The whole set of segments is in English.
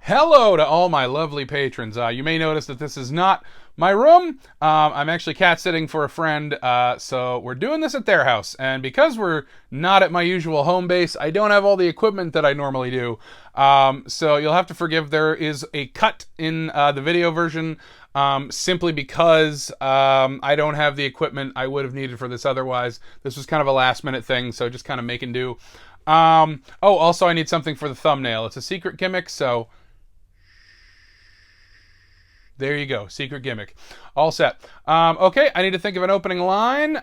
Hello to all my lovely patrons. You may notice that this is not my room. I'm actually cat sitting for a friend, so we're doing this at their house. And because we're not at my usual home base, I don't have all the equipment that I normally do. So you'll have to forgive there is a cut in the video version, simply because I don't have the equipment I would have needed for this otherwise. This was kind of a last minute thing, so just kind of making do. Also I need something for the thumbnail. It's a secret gimmick, so there you go. Secret gimmick. All set. Okay, I need to think of an opening line.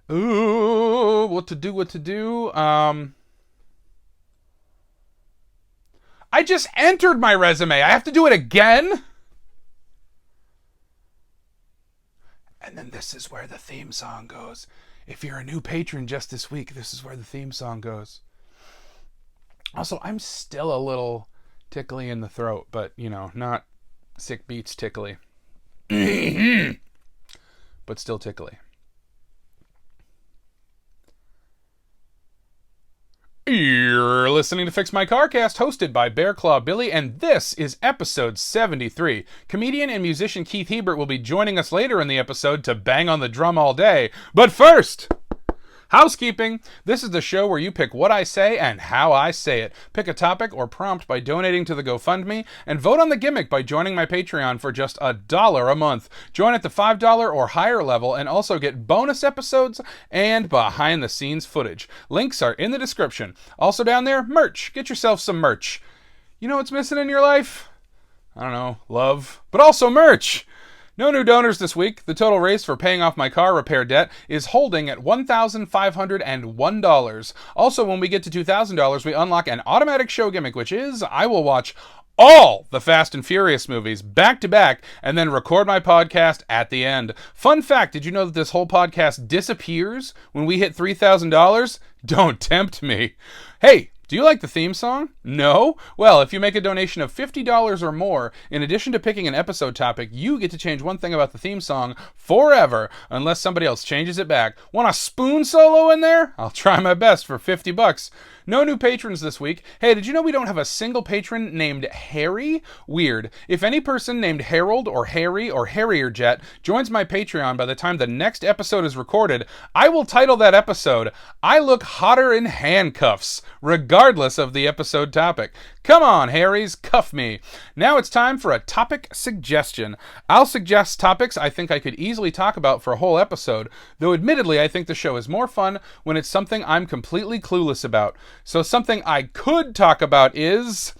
What to do. I just entered my resume. I have to do it again? And then this is where the theme song goes. If you're a new patron just this week, this is where the theme song goes. Also, I'm still a little tickly in the throat, but, not sick beats tickly. But still tickly. You're listening to Fix My Carcast, hosted by Bear Claw Billy, and this is episode 73. Comedian and musician Keith Hebert will be joining us later in the episode to bang on the drum all day. But first, housekeeping. This is the show where you pick what I say and how I say it. Pick a topic or prompt by donating to the GoFundMe, and vote on the gimmick by joining my Patreon for just $1 a month. Join at the $5 or higher level and also get bonus episodes and behind the scenes footage. Links are in the description. Also down there, merch. Get yourself some merch. You know what's missing in your life? I don't know, love, but also merch. No new donors this week. The total raise for paying off my car repair debt is holding at $1,501. Also, when we get to $2,000, we unlock an automatic show gimmick, which is I will watch all the Fast and Furious movies back to back and then record my podcast at the end. Fun fact, did you know that this whole podcast disappears when we hit $3,000? Don't tempt me. Hey, do you like the theme song? No? Well, if you make a donation of $50 or more, in addition to picking an episode topic, you get to change one thing about the theme song forever, unless somebody else changes it back. Want a spoon solo in there? I'll try my best for $50. No new patrons this week. Hey, did you know we don't have a single patron named Harry? Weird. If any person named Harold or Harry or Harrier Jet joins my Patreon by the time the next episode is recorded, I will title that episode, I Look Hotter in Handcuffs, regardless of the episode topic. Come on, Harrys, cuff me. Now it's time for a topic suggestion. I'll suggest topics I think I could easily talk about for a whole episode, though admittedly I think the show is more fun when it's something I'm completely clueless about. So something I could talk about is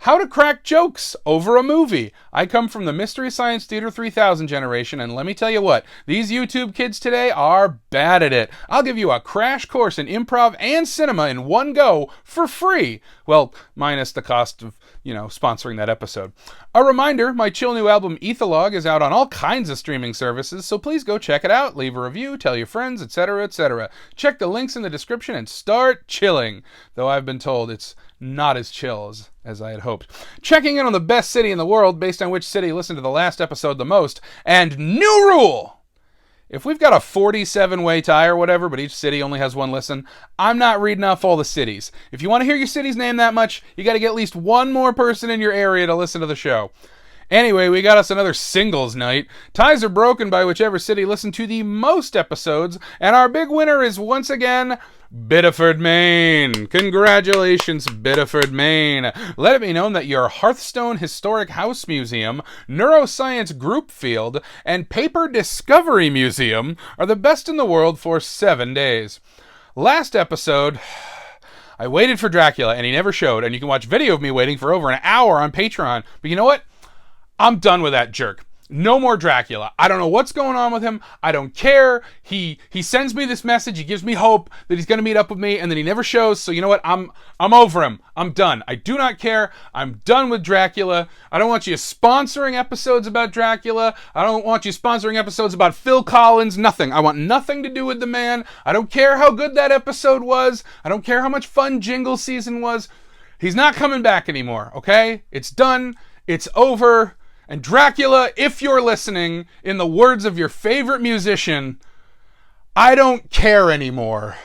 how to crack jokes over a movie. I come from the Mystery Science Theater 3000 generation, and let me tell you what, these YouTube kids today are bad at it. I'll give you a crash course in improv and cinema in one go for free. Well, minus the cost of, sponsoring that episode. A reminder, my chill new album Ethologue is out on all kinds of streaming services, so please go check it out, leave a review, tell your friends, etc., etc. Check the links in the description and start chilling. Though I've been told it's not as chill as I had hoped. Checking in on the best city in the world based on which city listened to the last episode the most. And new rule! If we've got a 47-way tie or whatever, but each city only has one listen, I'm not reading off all the cities. If you want to hear your city's name that much, you got to get at least one more person in your area to listen to the show. Anyway, we got us another singles night. Ties are broken by whichever city listened to the most episodes, and our big winner is once again Biddeford, Maine. Congratulations, Biddeford, Maine. Let it be known that your Hearthstone Historic House Museum, Neuroscience Group Field, and Paper Discovery Museum are the best in the world for 7 days. Last episode, I waited for Dracula, and he never showed, and you can watch video of me waiting for over an hour on Patreon. But you know what? I'm done with that jerk. No more Dracula. I don't know what's going on with him. I don't care. He sends me this message. He gives me hope that he's going to meet up with me, and then he never shows. So you know what? I'm over him. I'm done. I do not care. I'm done with Dracula. I don't want you sponsoring episodes about Dracula. I don't want you sponsoring episodes about Phil Collins. Nothing. I want nothing to do with the man. I don't care how good that episode was. I don't care how much fun Jingle season was. He's not coming back anymore, okay? It's done. It's over. And Dracula, if you're listening, in the words of your favorite musician, I don't care anymore.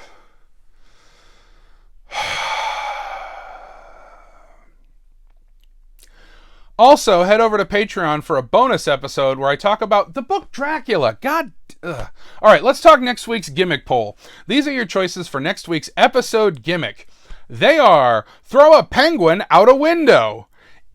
Also, head over to Patreon for a bonus episode where I talk about the book Dracula. All right, let's talk next week's Gimmick poll. These are your choices for next week's episode Gimmick. They are: throw a penguin out a window,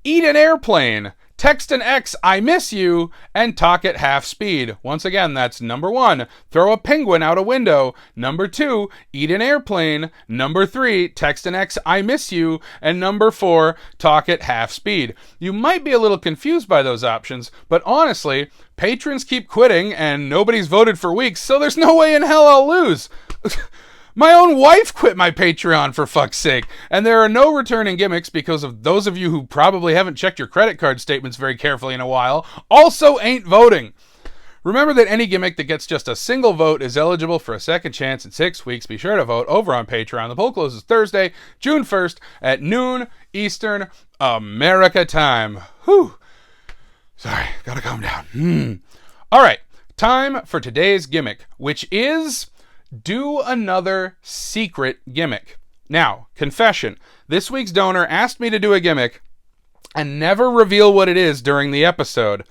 eat an airplane, text an ex I miss you, and talk at half speed. Once again, that's number 1, throw a penguin out a window. Number 2, eat an airplane. Number 3, text an ex I miss you. And number 4, talk at half speed. You might be a little confused by those options, but honestly, patrons keep quitting and nobody's voted for weeks, so there's no way in hell I'll lose. My own wife quit my Patreon, for fuck's sake. And there are no returning gimmicks because of those of you who probably haven't checked your credit card statements very carefully in a while also ain't voting. Remember that any gimmick that gets just a single vote is eligible for a second chance in 6 weeks. Be sure to vote over on Patreon. The poll closes Thursday, June 1st at noon Eastern America time. Whew. Sorry, gotta calm down. All right, time for today's gimmick, which is: do another secret gimmick. Now, confession. This week's donor asked me to do a gimmick and never reveal what it is during the episode.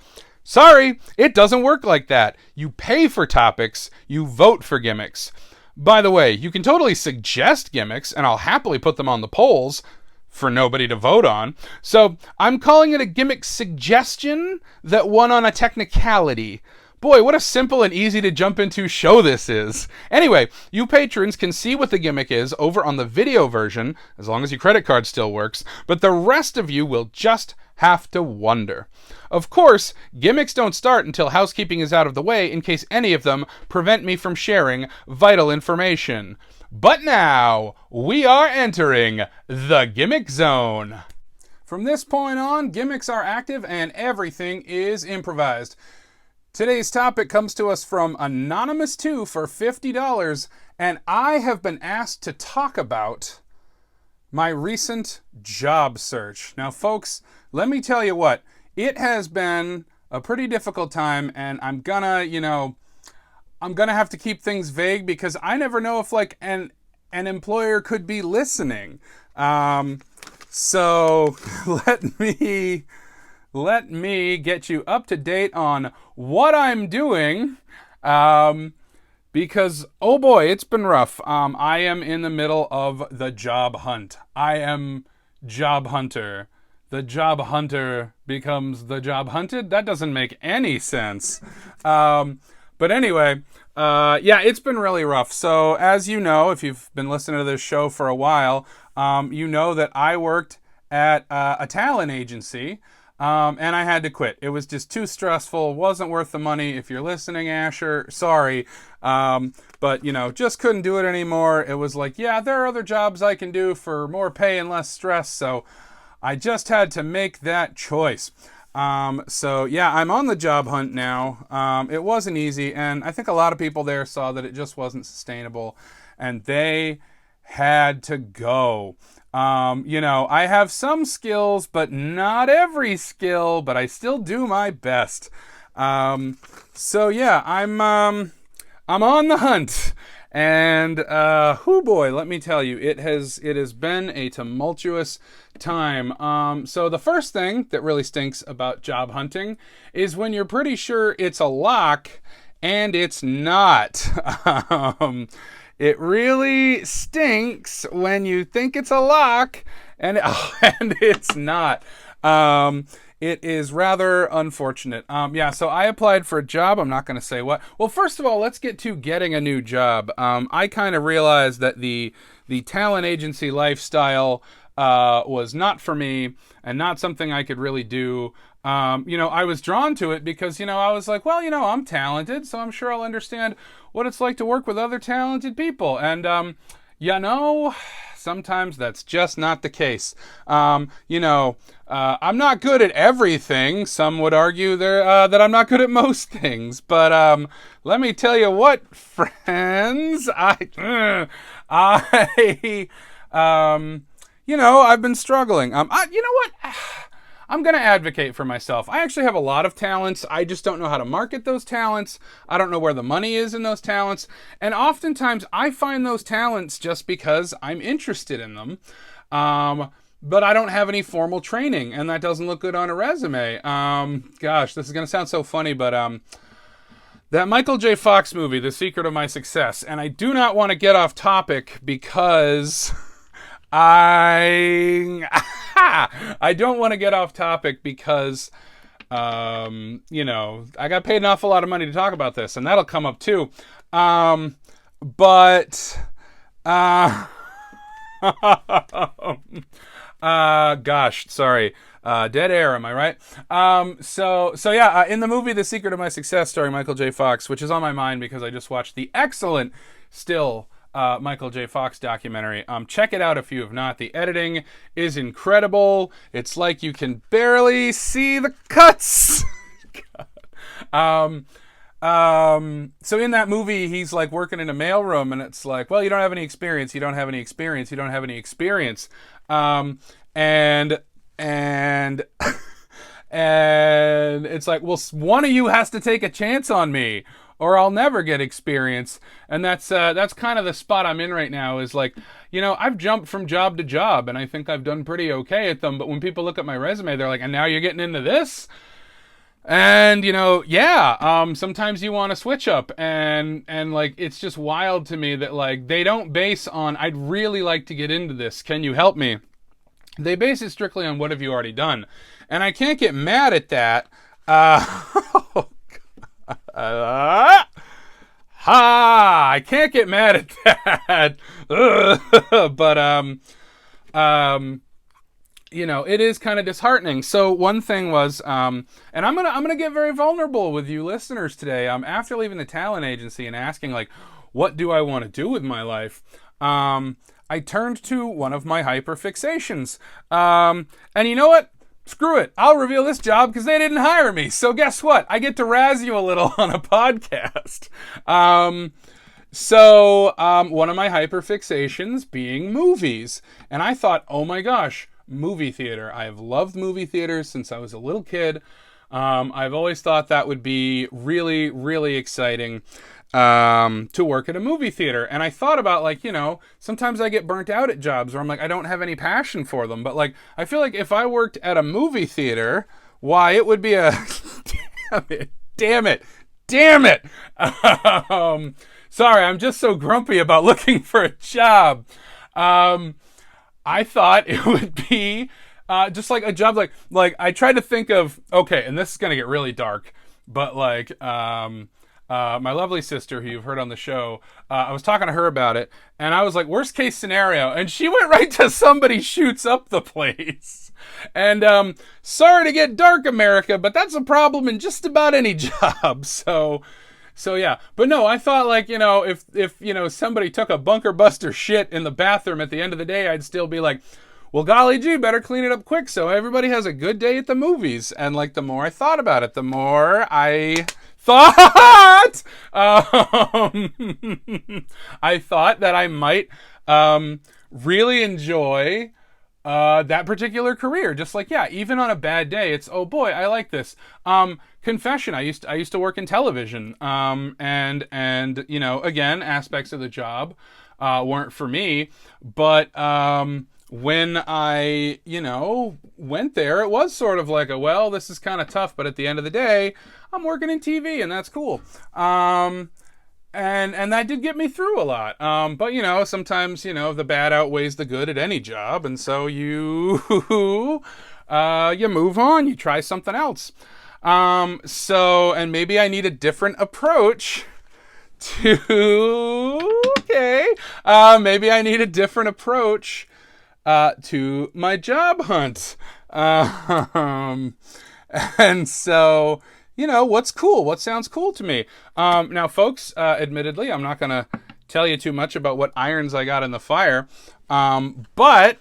Sorry, it doesn't work like that. You pay for topics, you vote for gimmicks. By the way, you can totally suggest gimmicks, and I'll happily put them on the polls for nobody to vote on. So I'm calling it a gimmick suggestion that won on a technicality. Boy, what a simple and easy to jump into show this is. Anyway, you patrons can see what the gimmick is over on the video version, as long as your credit card still works, but the rest of you will just have to wonder. Of course, gimmicks don't start until housekeeping is out of the way in case any of them prevent me from sharing vital information. But now, we are entering the Gimmick Zone. From this point on, gimmicks are active and everything is improvised. Today's topic comes to us from Anonymous2 for $50, and I have been asked to talk about my recent job search. Now, folks, let me tell you what, it has been a pretty difficult time, and I'm gonna have to keep things vague because I never know if an employer could be listening. So let me get you up to date on what I'm doing, because, oh boy, it's been rough. I am in the middle of the job hunt. I am job hunter. The job hunter becomes the job hunted? That doesn't make any sense. But anyway, it's been really rough. So as you know, if you've been listening to this show for a while, you know that I worked at a talent agency. And I had to quit. It was just too stressful, wasn't worth the money. If you're listening, Asher, sorry. But, just couldn't do it anymore. It was like, yeah, there are other jobs I can do for more pay and less stress. So I just had to make that choice. I'm on the job hunt now. It wasn't easy. And I think a lot of people there saw that it just wasn't sustainable. And they had to go. I have some skills, but not every skill, but I still do my best. I'm on the hunt. And, boy, let me tell you, it has been a tumultuous time. So the first thing that really stinks about job hunting is when you're pretty sure it's a lock and it's not. It really stinks when you think it's a lock and it's not. It is rather unfortunate. So I applied for a job. I'm not going to say what. Well, first of all, let's get to getting a new job. I kind of realized that the talent agency lifestyle was not for me and not something I could really do. I was drawn to it because, I was like, well, I'm talented, so I'm sure I'll understand what it's like to work with other talented people. And, sometimes that's just not the case. I'm not good at everything. Some would argue that I'm not good at most things. But let me tell you what, friends, I've been struggling. I'm going to advocate for myself. I actually have a lot of talents. I just don't know how to market those talents. I don't know where the money is in those talents. And oftentimes I find those talents just because I'm interested in them. but I don't have any formal training, and that doesn't look good on a resume. Gosh, this is going to sound so funny, but that Michael J. Fox movie, The Secret of My Success, and I do not want to get off topic because I don't want to get off topic because you know, I got paid an awful lot of money to talk about this, and that'll come up too. But gosh, sorry. Dead air, am I right? So yeah, in the movie The Secret of My Success, starring Michael J. Fox, which is on my mind because I just watched the excellent still Michael J. Fox documentary. Check it out if you have not. The editing is incredible. It's like you can barely see the cuts. So in that movie, he's like working in a mailroom, and it's like, well, you don't have any experience. You don't have any experience. You don't have any experience. And and it's like, well, one of you has to take a chance on me, or I'll never get experience. And that's kind of the spot I'm in right now. Is like, you know, I've jumped from job to job, and I think I've done pretty okay at them. But when people look at my resume, they're like, and now you're getting into this. And, you know, yeah, sometimes you want to switch up, and like, it's just wild to me that like, they don't base on, I'd really like to get into this. Can you help me? They base it strictly on what have you already done. And I can't get mad at that. I can't get mad at that. But, you know, it is kind of disheartening. So one thing was, and I'm gonna get very vulnerable with you listeners today. After leaving the talent agency and asking like, what do I want to do with my life? I turned to one of my hyperfixations. And you know what? Screw it. I'll reveal this job because they didn't hire me. So guess what? I get to razz you a little on a podcast. So one of my hyperfixations being movies. And I thought, oh my gosh, movie theater. I have loved movie theaters since I was a little kid. I've always thought that would be really, really exciting to work at a movie theater. And I thought about, like, you know, sometimes I get burnt out at jobs where I'm like, I don't have any passion for them. But like, I feel like if I worked at a movie theater, why, it would be a damn it. Sorry, I'm just so grumpy about looking for a job. I thought it would be just like a job like I tried to think of, okay, and this is going to get really dark, but like my lovely sister who you've heard on the show, I was talking to her about it, and I was like, worst case scenario, and she went right to somebody shoots up the place. And sorry to get dark, America, but that's a problem in just about any job. So yeah, but no, I thought, like, you know, if you know, somebody took a bunker buster shit in the bathroom at the end of the day, I'd still be like, well, golly gee, better clean it up quick so everybody has a good day at the movies. And like, the more I thought about it, the more I thought I thought that I might really enjoy that particular career. Just like, yeah, even on a bad day, it's, oh boy, I like this. Confession, I used to work in television, and you know, again, aspects of the job weren't for me, but when I, you know, went there, it was sort of like a, well, this is kind of tough, but at the end of the day, I'm working in TV, and that's cool. And that did get me through a lot. But, you know, sometimes, you know, the bad outweighs the good at any job, and so you you move on, you try something else. So, and maybe I need a different approach maybe I need a different approach to my job hunt. And so, you know, what's cool? What sounds cool to me? Now, folks, admittedly, I'm not going to tell you too much about what irons I got in the fire. But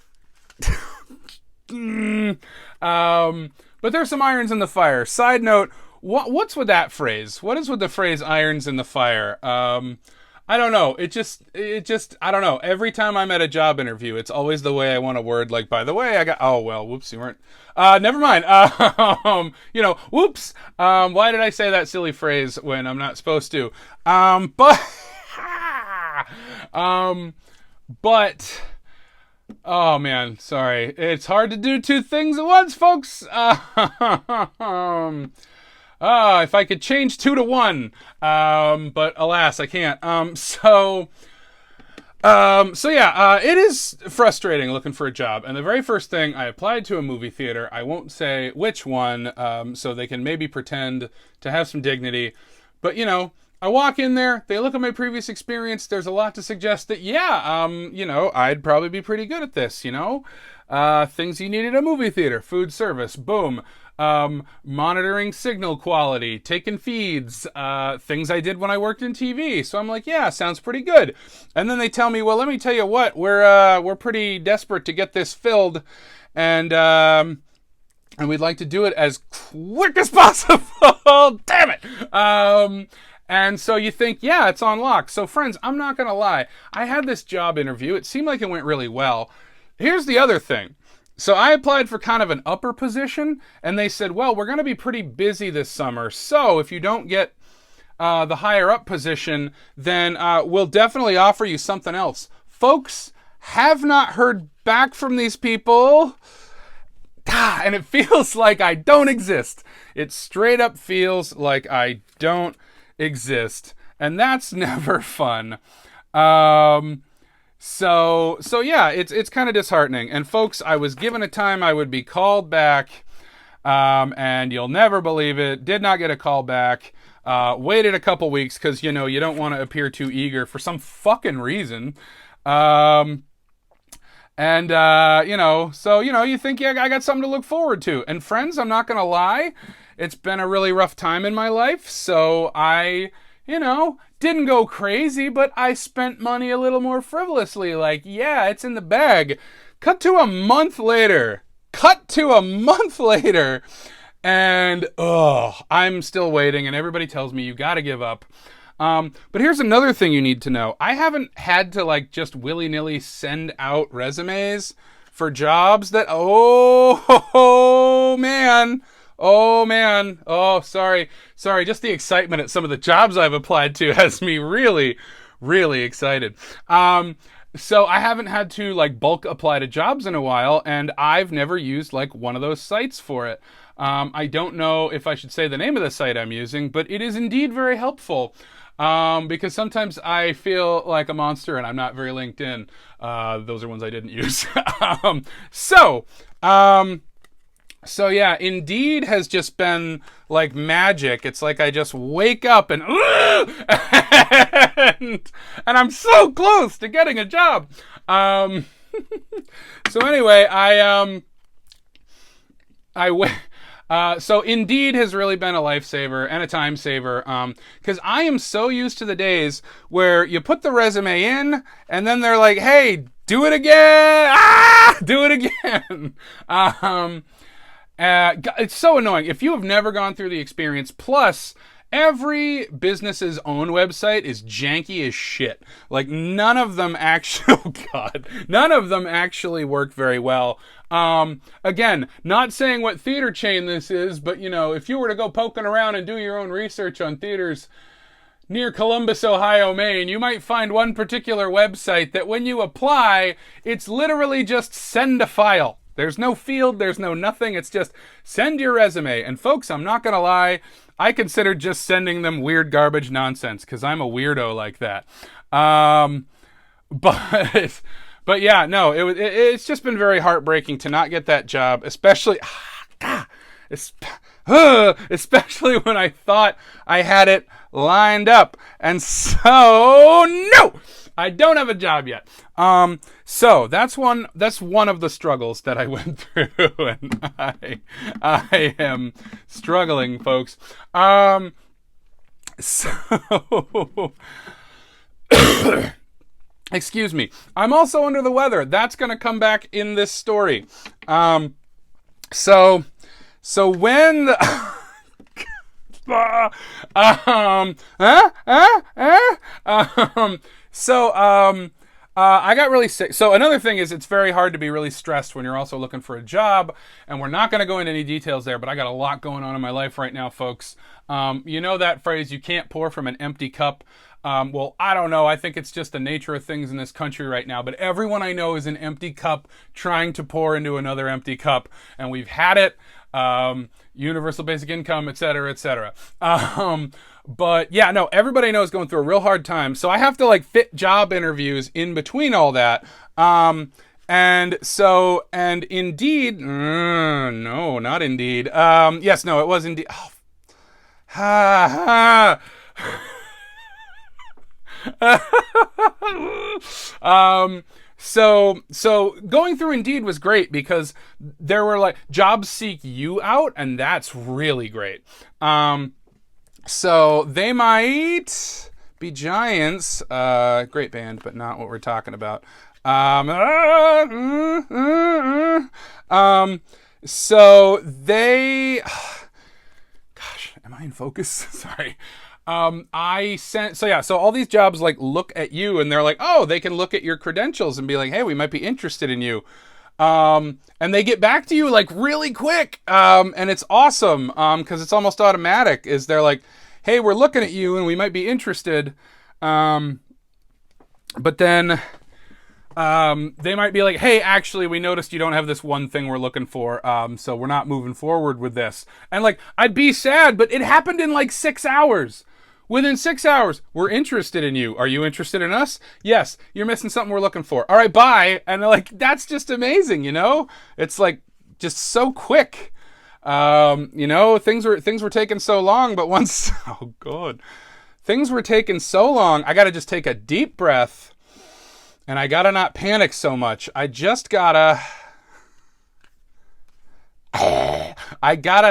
there's some irons in the fire. Side note, what's with that phrase? What is with the phrase irons in the fire? I don't know. It just, I don't know. Every time I'm at a job interview, it's always the way I want a word. Like, by the way, I got, oh, well, whoops, you weren't, never mind. You know, whoops. Why did I say that silly phrase when I'm not supposed to? But Oh man, sorry. It's hard to do two things at once, folks. If I could change two to one, but alas, I can't. It is frustrating looking for a job. And the very first thing, I applied to a movie theater. I won't say which one, so they can maybe pretend to have some dignity. But I walk in there, they look at my previous experience, there's a lot to suggest that, I'd probably be pretty good at this, things you need in a movie theater, food service, boom, monitoring signal quality, taking feeds, things I did when I worked in TV. So I'm like, yeah, sounds pretty good. And then they tell me, well, let me tell you what, we're pretty desperate to get this filled, and we'd like to do it as quick as possible. Damn it! And so you think, yeah, it's on lock. So friends, I'm not going to lie. I had this job interview. It seemed like it went really well. Here's the other thing. So I applied for kind of an upper position, and they said, well, we're going to be pretty busy this summer. So if you don't get the higher up position, then we'll definitely offer you something else. Folks, have not heard back from these people. And it feels like I don't exist. It straight up feels like I don't exist, and that's never fun. So yeah, it's kind of disheartening. And folks, I was given a time I would be called back, and you'll never believe it, did not get a call back. Waited a couple weeks because you don't want to appear too eager for some fucking reason. You think, yeah, I got something to look forward to. And friends, I'm not gonna lie, it's been a really rough time in my life, so I, didn't go crazy, but I spent money a little more frivolously. Like, yeah, it's in the bag. Cut to a month later, and I'm still waiting, and everybody tells me you gotta give up. But here's another thing you need to know. I haven't had to just willy-nilly send out resumes for jobs that, sorry. Just the excitement at some of the jobs I've applied to has me really, really excited. So I haven't had to bulk apply to jobs in a while, and I've never used one of those sites for it. I don't know if I should say the name of the site I'm using, but it is indeed very helpful. Because sometimes I feel like a monster and I'm not very LinkedIn. Those are ones I didn't use. So yeah, Indeed has just been like magic. It's like I just wake up and and I'm so close to getting a job. So anyway, so Indeed has really been a lifesaver and a time saver, because I am so used to the days where you put the resume in and then they're like, hey, do it again. Do it again. It's so annoying. If you have never gone through the experience, plus every business's own website is janky as shit. None of them actually, none of them actually work very well. Again, not saying what theater chain this is, but if you were to go poking around and do your own research on theaters near Columbus, Ohio, Maine, you might find one particular website that when you apply, it's literally just send a file. There's no field, there's no nothing, it's just send your resume. And folks, I'm not gonna lie, I consider just sending them weird garbage nonsense, because I'm a weirdo like that. But yeah, no, it's just been very heartbreaking to not get that job, especially when I thought I had it lined up. And so, no! I don't have a job yet. So that's one of the struggles that I went through, and I am struggling, folks. Excuse me. I'm also under the weather. That's going to come back in this story. So when the I got really sick. So another thing is, it's very hard to be really stressed when you're also looking for a job. And we're not going to go into any details there, but I got a lot going on in my life right now, folks. You know that phrase, you can't pour from an empty cup. Well, I don't know. I think it's just the nature of things in this country right now. But everyone I know is an empty cup trying to pour into another empty cup. And we've had it. Universal basic income, et cetera, et cetera. But yeah, no, everybody I know is going through a real hard time. So I have to like fit job interviews in between all that. And Indeed, no, not Indeed. Yes, no, it was Indeed. Oh, ha, ha. So going through Indeed was great because there were like jobs seek you out, and that's really great. So they might be Giants, great band, but not what we're talking about. So they, gosh, am I in focus? Sorry. So all these jobs like look at you and they're like, oh, they can look at your credentials and be like, hey, we might be interested in you. And they get back to you like really quick. And it's awesome. Cause it's almost automatic is they're like, hey, we're looking at you and we might be interested. But then, they might be like, hey, actually, we noticed you don't have this one thing we're looking for. So we're not moving forward with this. And like, I'd be sad, but it happened in like 6 hours. Within 6 hours, we're interested in you. Are you interested in us? Yes. You're missing something we're looking for. All right, bye. And they're like, that's just amazing, you know? It's like just so quick. You know, things were taking so long, but once, oh God, things were taking so long. I got to just take a deep breath and I got to not panic so much. I gotta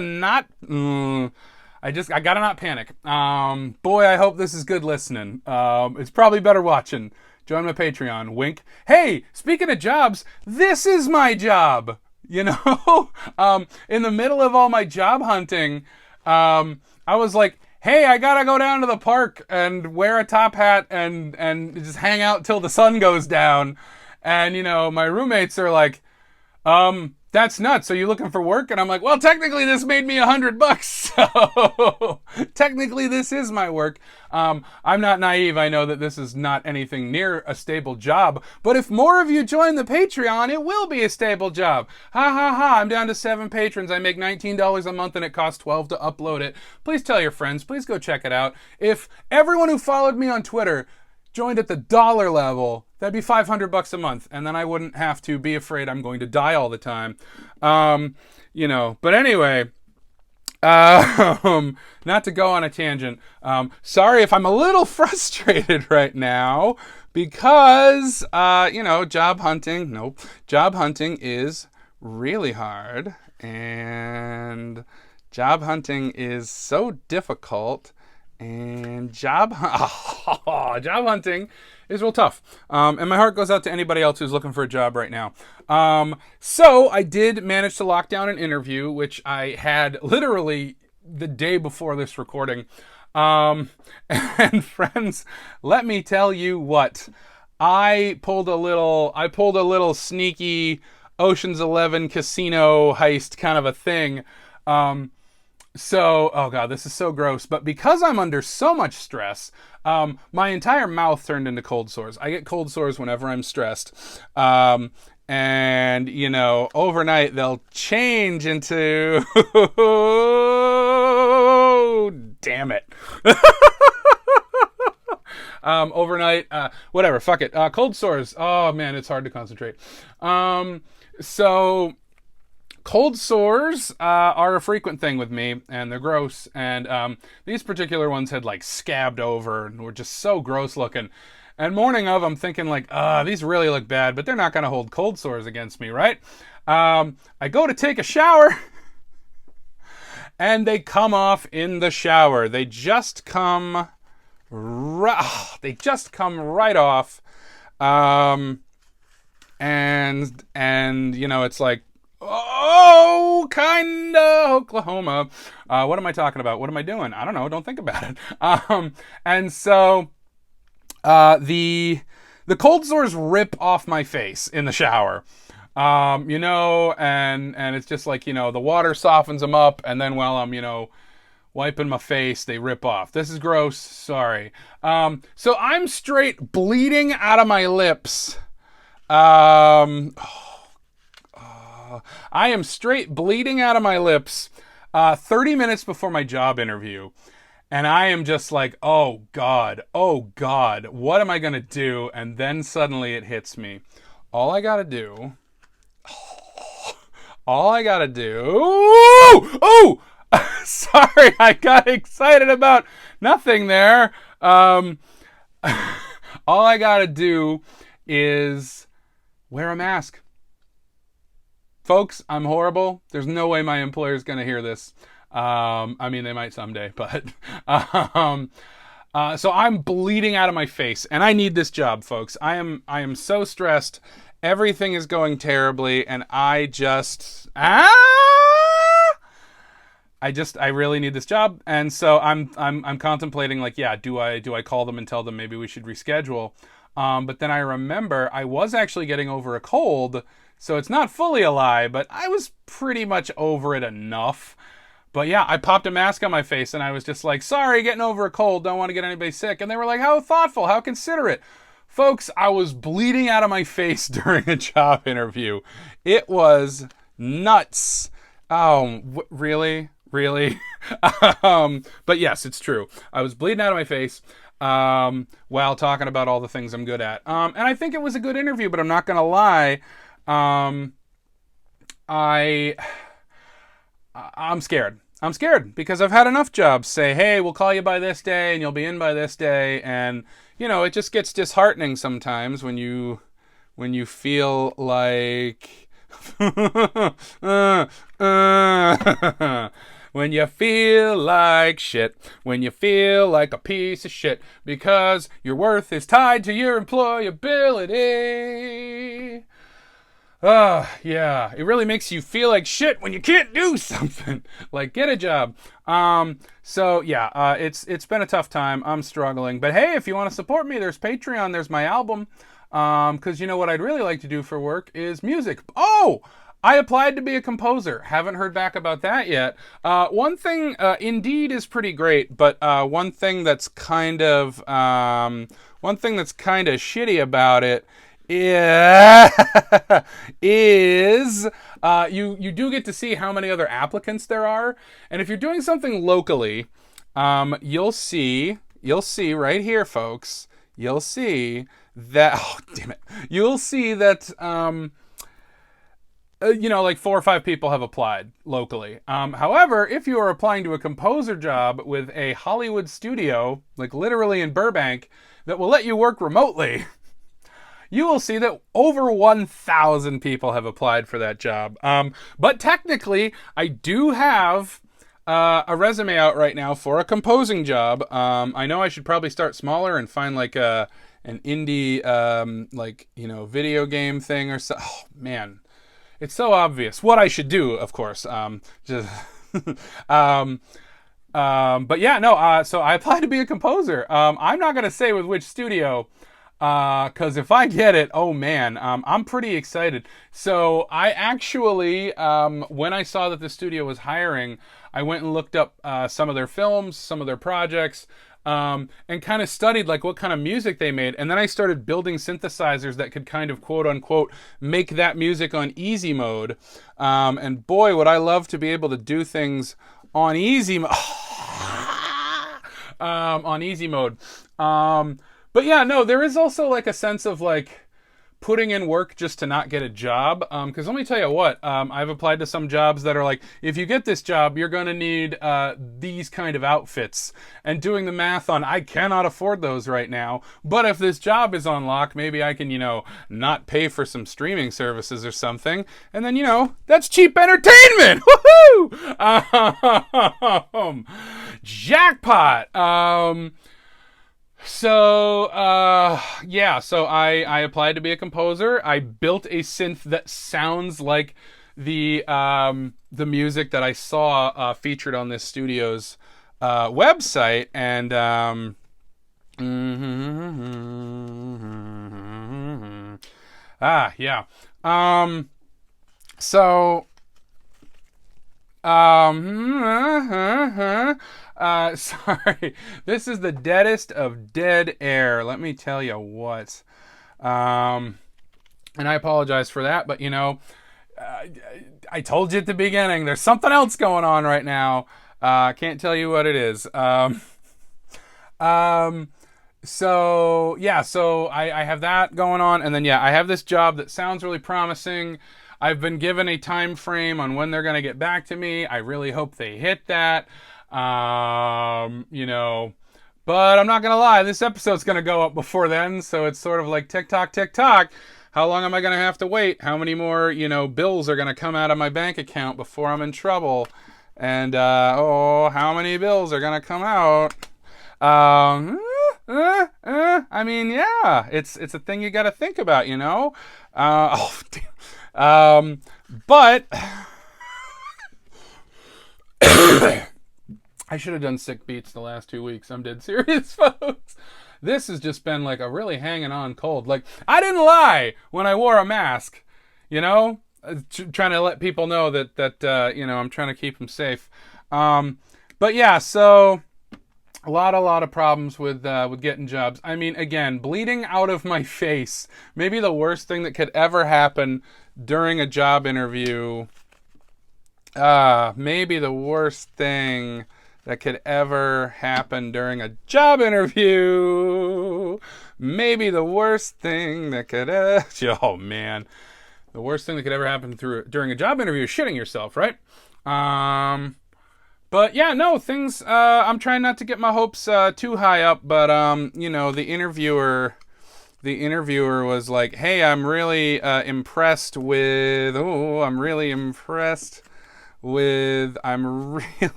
not panic. Boy, I hope this is good listening. It's probably better watching. Join my Patreon. Wink. Hey, speaking of jobs, this is my job. You know, in the middle of all my job hunting, I was like, hey, I gotta go down to the park and wear a top hat and just hang out till the sun goes down. And, you know, my roommates are like, that's nuts. So you looking for work? And I'm like, well, technically this made me $100. So technically this is my work. I'm not naive. I know that this is not anything near a stable job, but if more of you join the Patreon, it will be a stable job. Ha ha ha. I'm down to 7 patrons. I make $19 a month and it costs $12 to upload it. Please tell your friends. Please go check it out. If everyone who followed me on Twitter joined at the dollar level, that'd be $500 a month, and then I wouldn't have to be afraid I'm going to die all the time. You know, but anyway, not to go on a tangent. Sorry if I'm a little frustrated right now because, you know, job hunting is really hard, and job hunting is so difficult. And job hunting is real tough. And my heart goes out to anybody else who's looking for a job right now. So I did manage to lock down an interview, which I had literally the day before this recording. And friends, let me tell you what, I pulled a little sneaky Ocean's 11 casino heist kind of a thing. So, oh God, this is so gross. But because I'm under so much stress, my entire mouth turned into cold sores. I get cold sores whenever I'm stressed. And, you know, overnight they'll change into, oh, damn it. Overnight, whatever, fuck it. Cold sores. Oh man, it's hard to concentrate. So cold sores are a frequent thing with me, and they're gross. And these particular ones had like scabbed over and were just so gross looking. And morning of, I'm thinking like, these really look bad, but they're not going to hold cold sores against me, right? I go to take a shower, and they come off in the shower. They just come right off. And you know, it's like, oh, kinda Oklahoma. What am I talking about? What am I doing? I don't know. Don't think about it. And so, the the cold sores rip off my face in the shower. And it's just like, the water softens them up, and then while I'm, wiping my face, they rip off. This is gross. Sorry. So I'm straight bleeding out of my lips. I am straight bleeding out of my lips 30 minutes before my job interview. And I am just like, oh God, what am I going to do? And then suddenly it hits me. All I got to do... Oh! Sorry, I got excited about nothing there. All I got to do is wear a mask. Folks, I'm horrible. There's no way my employer's going to hear this. I mean, they might someday, but... so I'm bleeding out of my face, and I need this job, folks. I am so stressed. Everything is going terribly, and I really need this job. And so I'm contemplating, like, yeah, do I call them and tell them maybe we should reschedule? But then I remember I was actually getting over a cold, so it's not fully a lie, but I was pretty much over it enough. But yeah, I popped a mask on my face, and I was just like, sorry, getting over a cold, don't want to get anybody sick. And they were like, how thoughtful, how considerate. Folks, I was bleeding out of my face during a job interview. It was nuts. Really? But yes, it's true. I was bleeding out of my face while talking about all the things I'm good at. And I think it was a good interview, but I'm not going to lie. I'm scared. I'm scared because I've had enough jobs say, hey, we'll call you by this day and you'll be in by this day. And, it just gets disheartening sometimes when you feel like... when you feel like shit, when you feel like a piece of shit, because your worth is tied to your employability. Yeah, it really makes you feel like shit when you can't do something. Like, get a job. So yeah, it's been a tough time. I'm struggling, but hey, if you want to support me, there's Patreon, there's my album. Because what I'd really like to do for work is music. Oh, I applied to be a composer. Haven't heard back about that yet. One thing, Indeed is pretty great, but one thing that's kind of shitty about it is you do get to see how many other applicants there are, and if you're doing something locally, you'll see right here, folks. You'll see that you'll see that like 4 or 5 people have applied locally. However, if you are applying to a composer job with a Hollywood studio, like literally in Burbank, that will let you work remotely, you will see that over 1,000 people have applied for that job. But technically, I do have a resume out right now for a composing job. I know I should probably start smaller and find like an indie, video game thing or so. Oh, man. It's so obvious what I should do, of course. But yeah, no. So I applied to be a composer. I'm not gonna say with which studio, because if I get it, oh man, I'm pretty excited. So I actually, when I saw that the studio was hiring, I went and looked up some of their films, some of their projects. And kind of studied like what kind of music they made, and then I started building synthesizers that could kind of quote unquote make that music on easy mode. And boy, would I love to be able to do things on easy mode. On easy mode. But yeah, no, there is also like a sense of like putting in work just to not get a job. Because let me tell you what, I've applied to some jobs that are like, if you get this job, you're going to need these kind of outfits. And doing the math on, I cannot afford those right now. But if this job is on lock, maybe I can, not pay for some streaming services or something. And then, that's cheap entertainment. Woohoo! Jackpot. So I applied to be a composer. I built a synth that sounds like the music that I saw featured on this studio's website, and Yeah. So, sorry. This is the deadest of dead air. Let me tell you what. And I apologize for that, but I told you at the beginning, there's something else going on right now. I can't tell you what it is. So I have that going on, and then I have this job that sounds really promising. I've been given a time frame on when they're going to get back to me. I really hope they hit that. But I'm not going to lie, this episode's going to go up before then, so it's sort of like tick tock, tick tock. How long am I going to have to wait? How many more, bills are going to come out of my bank account before I'm in trouble? And, how many bills are going to come out? I mean, yeah, it's a thing you got to think about, but I should have done sick beats the last 2 weeks. I'm dead serious, folks. This has just been like a really hanging on cold. Like, I didn't lie when I wore a mask, trying to let people know that I'm trying to keep them safe. But yeah, so a lot of problems with getting jobs. I mean, again, bleeding out of my face. Maybe the worst thing that could ever happen during a job interview. Maybe the worst thing that could ever happen during a job interview. Maybe the worst thing that could oh man. The worst thing that could ever happen during a job interview is shitting yourself, right? But yeah, no, things, I'm trying not to get my hopes too high up, but the interviewer was like, "Hey, I'm really impressed with I'm really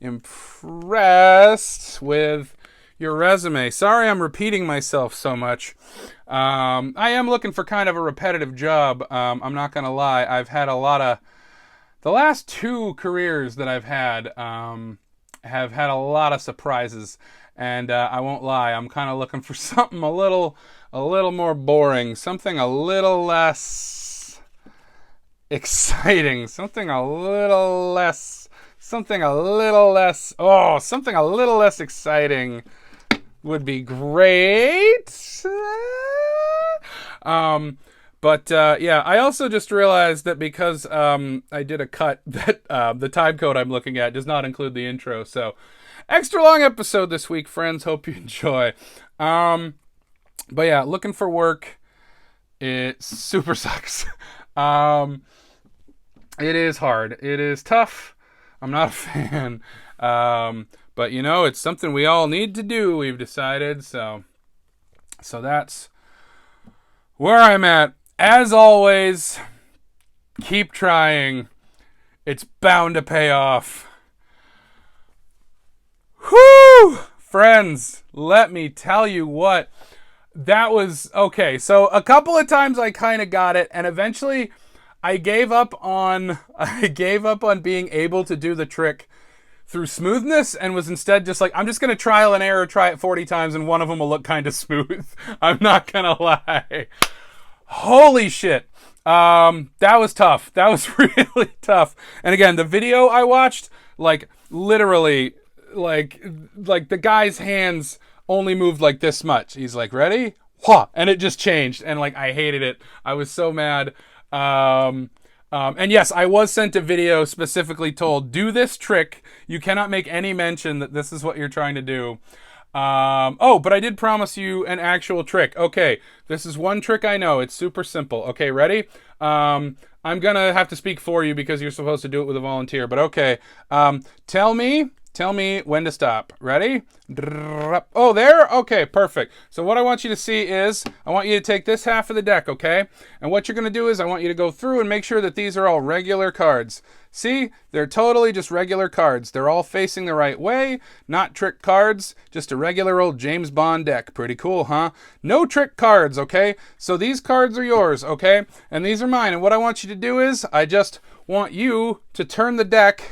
impressed with your resume. Sorry I'm repeating myself so much. I am looking for kind of a repetitive job. I'm not going to lie. I've had the last 2 careers that I've had have had a lot of surprises. And I won't lie. I'm kind of looking for something a little more boring. Something a little less exciting. Something a little less exciting would be great. I also just realized that because I did a cut that the time code I'm looking at does not include the intro. So, extra long episode this week, friends. Hope you enjoy. Looking for work. It super sucks. It is hard. It is tough. I'm not a fan. But it's something we all need to do, we've decided. So that's where I'm at. As always, keep trying. It's bound to pay off. Whew! Friends, let me tell you what. That was okay. So a couple of times I kind of got it, and eventually I gave up on being able to do the trick through smoothness, and was instead just like, I'm just gonna trial and error, try it 40 times, and one of them will look kind of smooth. I'm not gonna lie. Holy shit. That was tough. That was really tough. And again, the video I watched, like, literally, like the guy's hands only moved like this much. He's like, ready? Wha! And it just changed. And like, I hated it. I was so mad. And yes, I was sent a video specifically told, do this trick. You cannot make any mention that this is what you're trying to do. But I did promise you an actual trick. Okay, this is one trick I know. It's super simple. Okay, ready? I'm gonna have to speak for you because you're supposed to do it with a volunteer, but okay. Tell me when to stop. Ready? Oh, there? Okay, perfect. So what I want you to see is, I want you to take this half of the deck, okay? And what you're gonna do is, I want you to go through and make sure that these are all regular cards. See? They're totally just regular cards. They're all facing the right way, not trick cards, just a regular old James Bond deck. Pretty cool, huh? No trick cards, okay? So these cards are yours, okay? And these are mine. And what I want you to do is, I just want you to turn the deck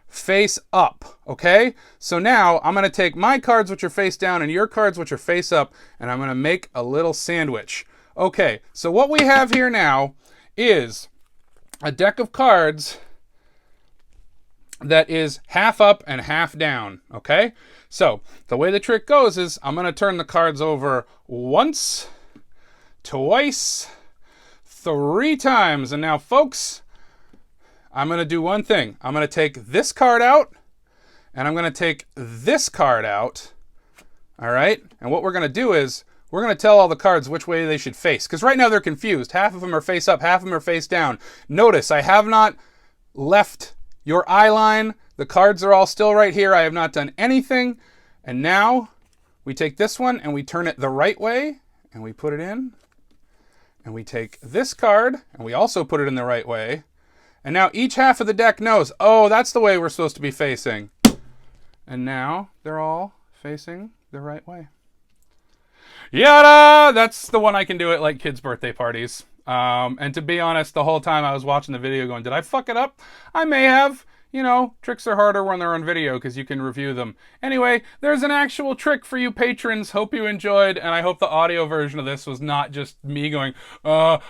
face up, okay? So now, I'm going to take my cards which are face down and your cards which are face up, and I'm going to make a little sandwich. Okay, so what we have here now is a deck of cards that is half up and half down, okay? So the way the trick goes is I'm going to turn the cards over once, twice, 3 times. And now, folks, I'm going to do one thing. I'm going to take this card out, and I'm going to take this card out, all right? And what we're going to do is we're going to tell all the cards which way they should face, because right now they're confused. Half of them are face up, half of them are face down. Notice I have not left your eye line. The cards are all still right here. I have not done anything. And now we take this one and we turn it the right way and we put it in. And we take this card and we also put it in the right way. And now each half of the deck knows, oh, that's the way we're supposed to be facing. And now they're all facing the right way. Yada! That's the one I can do at like kids' birthday parties. And to be honest, the whole time I was watching the video going, did I fuck it up? I may have. You know, tricks are harder when they're on video because you can review them. Anyway, there's an actual trick for you patrons. Hope you enjoyed, and I hope the audio version of this was not just me going, Good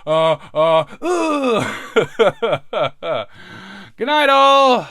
night, all!